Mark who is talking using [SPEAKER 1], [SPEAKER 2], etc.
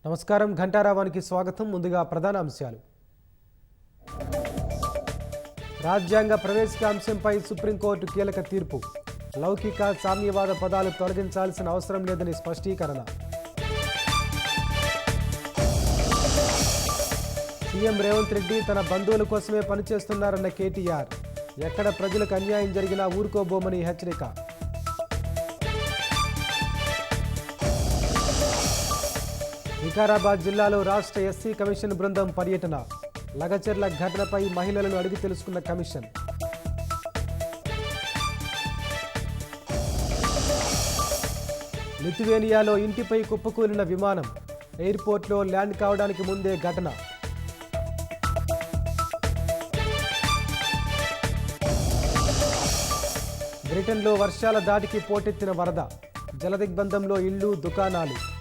[SPEAKER 1] నమస్కారం ఘంటారావానికి స్వాగతం. ముందుగా ప్రధాన అంశాలు. రాజ్యాంగ ప్రవేశిక అంశంపై సుప్రీంకోర్టు కీలక తీర్పు. లౌకిక సామ్యవాద పదాలు తొలగించాల్సిన అవసరం లేదని స్పష్టీకరణ. సీఎం రేవంత్ రెడ్డి తన బంధువుల కోసమే పనిచేస్తున్నారన్న కేటీఆర్. ఎక్కడ ప్రజలకు అన్యాయం జరిగినా ఊరుకోబోమని హెచ్చరిక. వికారాబాద్ జిల్లాలో రాష్ట్ర ఎస్సీ కమిషన్ బృందం పర్యటన. లగచర్ల ఘటనపై మహిళలను అడిగి తెలుసుకున్న కమిషన్. లిథువేనియాలో ఇంటిపై కుప్పకూలిన విమానం. ఎయిర్పోర్ట్లో ల్యాండ్ కావడానికి ముందే ఘటన. బ్రిటన్లో వర్షాల దాటికి పోటెత్తిన వరద. జలదిగ్బంధంలో ఇళ్లు, దుకాణాలు.